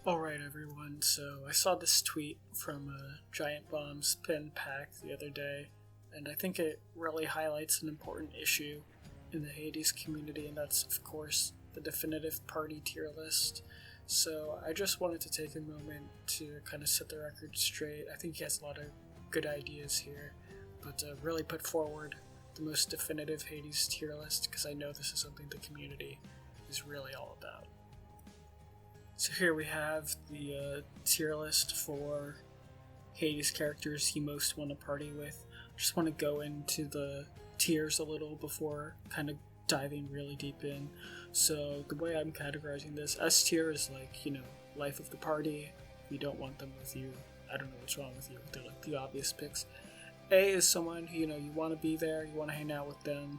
Alright, everyone, so I saw this tweet from Giant Bomb's pin pack the other day, and I think it really highlights an important issue in the Hades community, and that's, of course, the definitive party tier list. So I just wanted to take a moment to kind of set the record straight. I think he has a lot of good ideas here, but really put forward the most definitive Hades tier list, because I know this is something the community is really all about. So here we have the tier list for Hades characters you most want to party with. I just want to go into the tiers a little before kind of diving really deep in. So the way I'm categorizing this, S tier is like, life of the party. You don't want them with you. I don't know what's wrong with you. They're like the obvious picks. A is someone who, you want to be there, you want to hang out with them.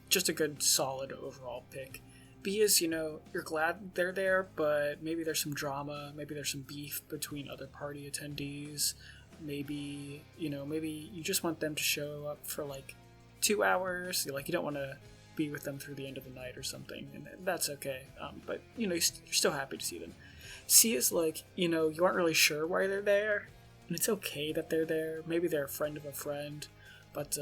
Just a good, solid overall pick. B is, you're glad they're there, but maybe there's some drama, maybe there's some beef between other party attendees, maybe you just want them to show up for like 2 hours, you don't want to be with them through the end of the night or something, and that's okay, but you're still happy to see them. C is like, you aren't really sure why they're there, and it's okay that they're there, maybe they're a friend of a friend, but,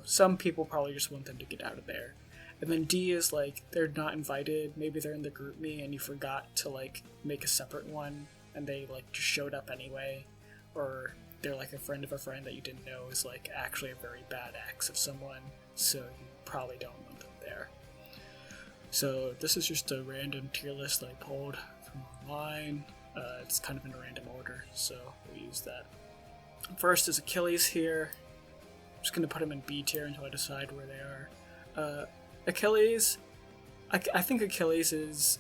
some people probably just want them to get out of there. And then D is like, they're not invited, maybe they're in the group me and you forgot to like make a separate one and they like just showed up anyway, or they're like a friend of a friend that you didn't know is like actually a very bad ex of someone, so you probably don't want them there. So this is just a random tier list that I pulled from online. It's kind of in a random order, so we'll use that. First is Achilles here. I'm just going to put him in B tier until I decide where they are. Achilles, I think Achilles is,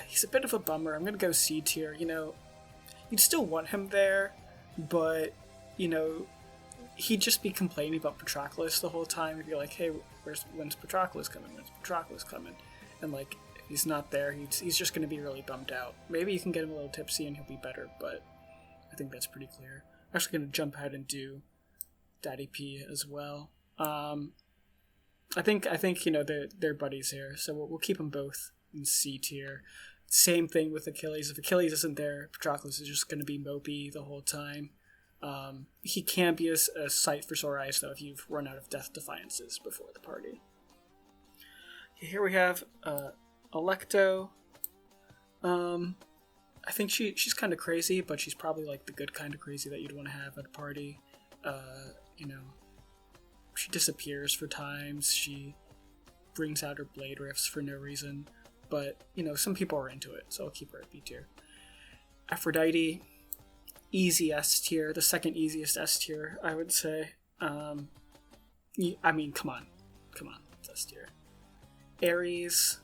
he's a bit of a bummer. I'm going to go C tier. You'd still want him there, but, he'd just be complaining about Patroclus the whole time. He'd be like, hey, when's Patroclus coming? When's Patroclus coming? And, like, if he's not there, he's just going to be really bummed out. Maybe you can get him a little tipsy and he'll be better, but I think that's pretty clear. I'm actually going to jump ahead and do Daddy P as well. I think they're buddies here, so we'll keep them both in C tier. Same thing with Achilles. If Achilles isn't there, Patroclus is just going to be mopey the whole time. He can be a sight for sore eyes, though, if you've run out of Death Defiances before the party. Here we have Alecto. I think she's kind of crazy, but she's probably like the good kind of crazy that you'd want to have at a party. She disappears for times, she brings out her blade rifts for no reason, but, some people are into it, so I'll keep her at B tier. Aphrodite, easy S tier, the second easiest S tier, I would say. Come on, it's S tier. Ares,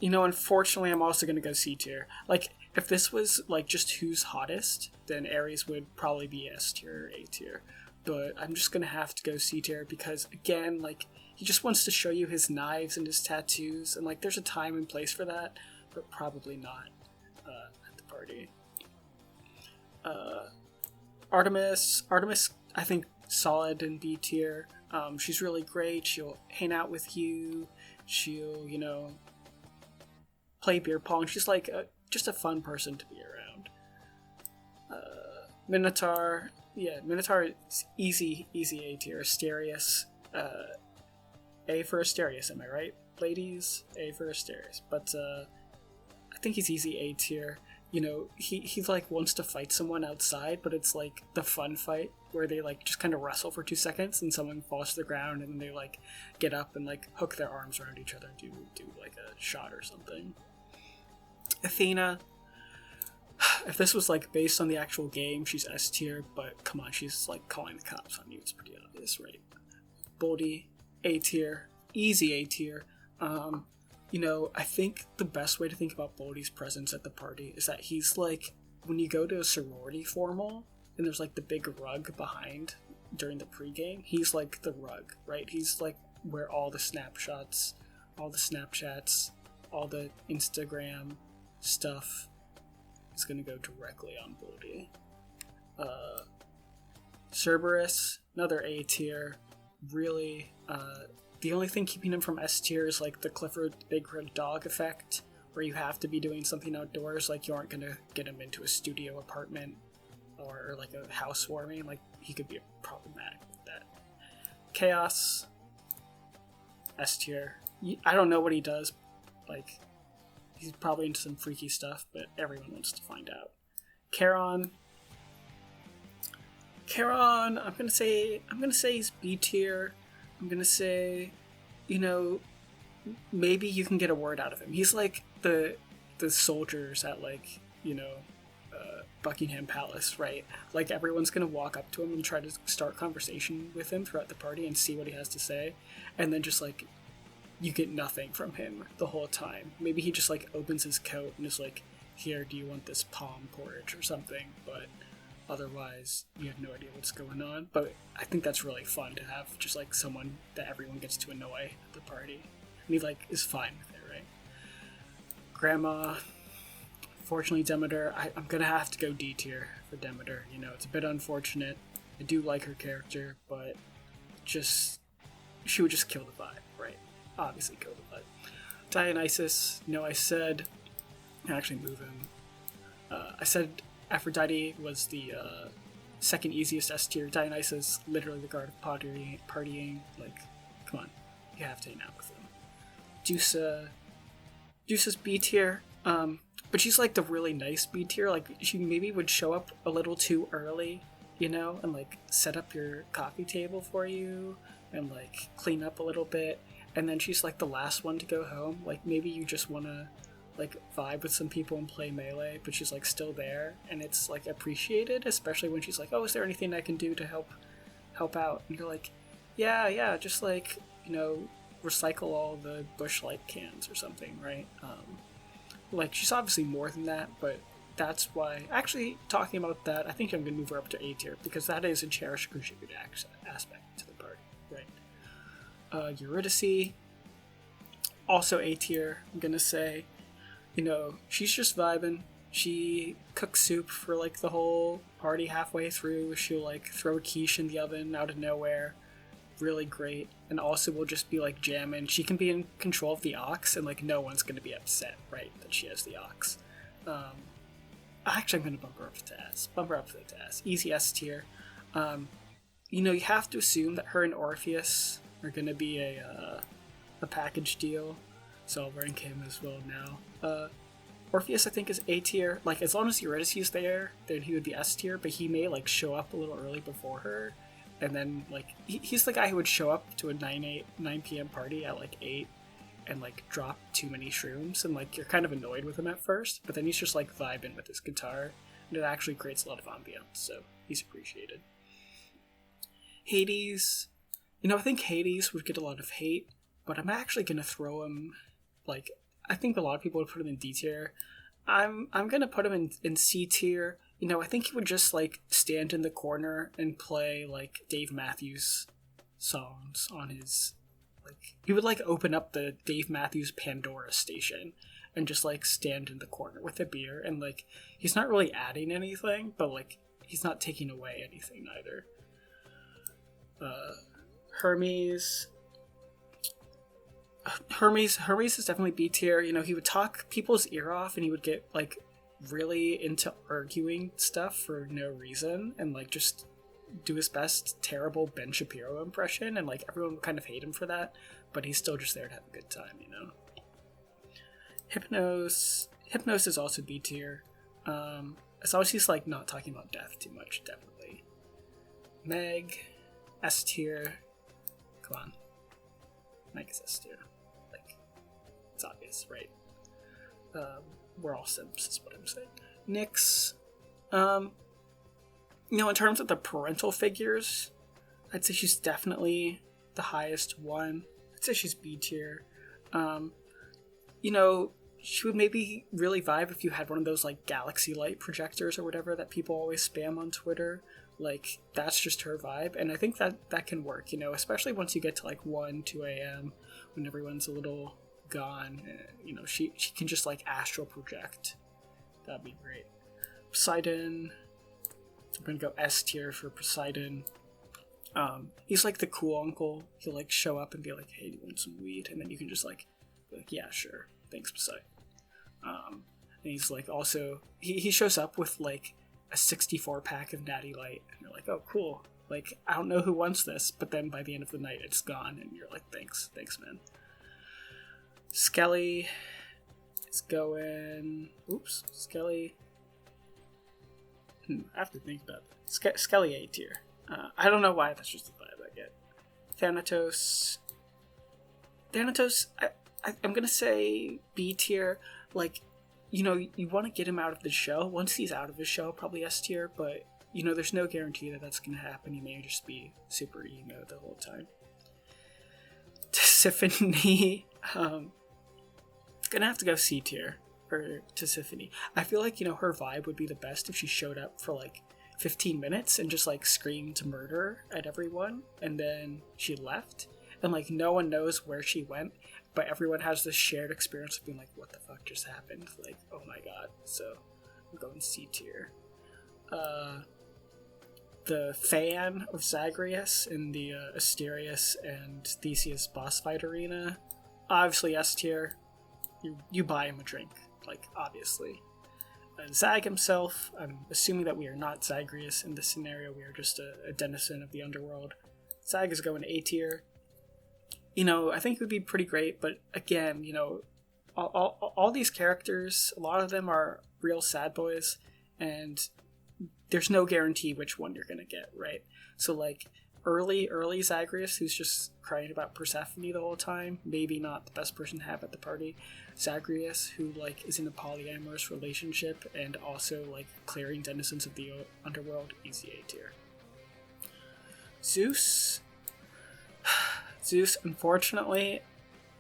unfortunately, I'm also going to go C tier. Like, if this was, like, just who's hottest, then Ares would probably be S tier or A tier. But I'm just going to have to go C tier because, again, like, he just wants to show you his knives and his tattoos, and, like, there's a time and place for that, but probably not at the party. Artemis, I think, solid in B tier. She's really great. She'll hang out with you. She'll, play beer pong. She's, like, just a fun person to be around. Minotaur is easy A tier. Asterius, A for Asterius, am I right? Ladies, A for Asterius. But I think he's easy A tier. He like wants to fight someone outside, but it's like the fun fight where they like just kind of wrestle for 2 seconds and someone falls to the ground and then they like get up and like hook their arms around each other and do like a shot or something. Athena, if this was like based on the actual game, she's S tier, but come on, she's like calling the cops on you. It's pretty obvious, right? Boldy, A tier, easy A tier. I think the best way to think about Boldy's presence at the party is that he's like, when you go to a sorority formal and there's like the big rug behind during the pregame, he's like the rug, right? He's like where all the snapshots, all the Snapchats, all the Instagram stuff is going to go directly on Boldy. Cerberus, another A tier, really the only thing keeping him from S tier is like the Clifford the Big Red Dog effect, where you have to be doing something outdoors. Like you aren't gonna get him into a studio apartment or like a housewarming. Like he could be problematic with that. Chaos, S tier. I don't know what he does. Like he's probably into some freaky stuff, but everyone wants to find out. Charon, I'm gonna say he's B tier. I'm gonna say, maybe you can get a word out of him. He's like the soldiers at like Buckingham Palace, right? Like everyone's gonna walk up to him and try to start conversation with him throughout the party and see what he has to say, and then just like you get nothing from him the whole time. Maybe he just like opens his coat and is like, "Here, do you want this palm porridge or something?" But otherwise, you have no idea what's going on. But I think that's really fun to have just like someone that everyone gets to annoy at the party, and he like is fine with it, right? Grandma. Fortunately, Demeter, I'm gonna have to go D tier for Demeter. It's a bit unfortunate. I do like her character, but she would just kill the vibe, right? Obviously kill the vibe. Dionysus, I said, actually move him. I said Aphrodite was the second easiest S tier. Dionysus, literally the god of partying. Like, come on, you have to hang out with him. Juice's B tier. But she's like the really nice B tier. Like she maybe would show up a little too early, and like set up your coffee table for you and like clean up a little bit. And then she's like the last one to go home. Like maybe you just want to like vibe with some people and play Melee, but she's like still there, and it's like appreciated, especially when she's like, "Oh, is there anything I can do to help out?" And you're like, "Yeah, just like recycle all the Busch Light cans or something, right?" Like, she's obviously more than that, but that's why... Actually, talking about that, I think I'm going to move her up to A tier, because that is a cherished, appreciated aspect to the party, right? Eurydice, also A tier, I'm going to say. She's just vibing. She cooks soup for, like, the whole party halfway through. She'll, like, throw a quiche in the oven out of nowhere. Really great. And also will just be like jamming. She can be in control of the ox, and like no one's gonna be upset, right, that she has the ox. Actually, I'm gonna bump her up to S. Easy S tier. You have to assume that her and Orpheus are gonna be a package deal, so I'll rank him as well now. Orpheus, I think, is A tier. Like, as long as Eurydice is there, then he would be S tier, but he may like show up a little early before her. And then, like, he's the guy who would show up to a 9 p.m. party at, like, 8 and, like, drop too many shrooms. And, like, you're kind of annoyed with him at first. But then he's just, like, vibing with his guitar. And it actually creates a lot of ambiance. So he's appreciated. Hades. I think Hades would get a lot of hate. But I'm actually going to throw him, like, I think a lot of people would put him in D tier. I'm going to put him in C tier. I think he would just, like, stand in the corner and play, like, Dave Matthews songs on his, like... He would, like, open up the Dave Matthews Pandora station and just, like, stand in the corner with a beer. And, like, he's not really adding anything, but, like, he's not taking away anything either. Hermes is definitely B tier. He would talk people's ear off, and he would get, like, really into arguing stuff for no reason, and like just do his best terrible Ben Shapiro impression, and like everyone would kind of hate him for that, but he's still just there to have a good time. Hypnos is also B tier, as long as he's like not talking about death too much. Definitely. Meg, S tier. Come on, Meg is S tier. Like, it's obvious, right? We're all simps, is what I'm saying. Nyx, in terms of the parental figures, I'd say she's definitely the highest one. I'd say she's B tier. She would maybe really vibe if you had one of those, like, galaxy light projectors or whatever that people always spam on Twitter. Like, that's just her vibe, and I think that can work, especially once you get to, like, 1, 2 a.m., when everyone's a little gone. She can just like astral project. That'd be great. Poseidon, I'm gonna go S tier for Poseidon. He's like the cool uncle. He'll like show up and be like, "Hey, do you want some weed?" And then you can just like, be like, "Yeah, sure, thanks, Psy." And he's like also he shows up with like a 64 pack of Natty Light, and you're like, "Oh, cool." Like, I don't know who wants this, but then by the end of the night, it's gone, and you're like, "Thanks, man." Skelly is going. Oops, Skelly. I have to think about that. Skelly A tier. I don't know why, that's just the vibe I get. Thanatos. I'm gonna say B tier. Like, you know, you want to get him out of the show. Once he's out of the show, probably S tier, but, you know, there's no guarantee that that's gonna happen. He may just be super emo the whole time. Tisiphone, gonna have to go C tier for Tisiphone. I feel like, you know, her vibe would be the best if she showed up for like 15 minutes and just like screamed murder at everyone, and then she left, and like no one knows where she went, but everyone has this shared experience of being like, what the fuck just happened? Like, oh my god. So I'm going C tier. The fan of Zagreus in the Asterius and Theseus boss fight arena, obviously S tier. You buy him a drink, like, obviously. Zag himself, I'm assuming that we are not Zagreus in this scenario, we are just a denizen of the underworld. Zag is going A tier. You know, I think it would be pretty great, but again, you know, all these characters, a lot of them are real sad boys, and there's no guarantee which one you're gonna get, right? So, like, early Zagreus, who's just crying about Persephone the whole time, maybe not the best person to have at the party. Zagreus, who like is in a polyamorous relationship and also like clearing denizens of the underworld, easy A tier. Zeus, unfortunately,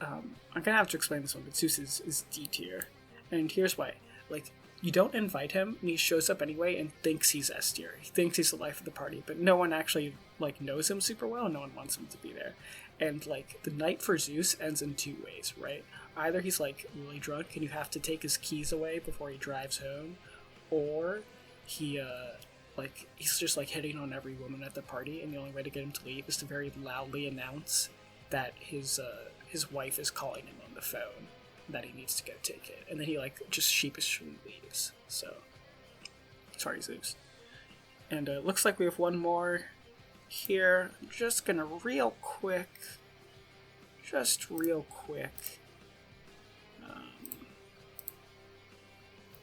I'm gonna have to explain this one, but Zeus is D tier, and here's why. Like, you don't invite him, and he shows up anyway and thinks he's S tier. He thinks he's the life of the party, but no one actually like knows him super well, and no one wants him to be there. And like, the night for Zeus ends in two ways, right? Either he's like really drunk and you have to take his keys away before he drives home, or he's just like hitting on every woman at the party, and the only way to get him to leave is to very loudly announce that his wife is calling him on the phone, that he needs to go take it, and then he like just sheepishly leaves. So, sorry, Zeus. And it looks like we have one more here. I'm just gonna real quick.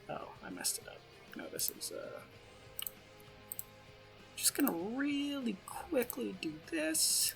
Oh, I messed it up. No, this is just gonna really quickly do this.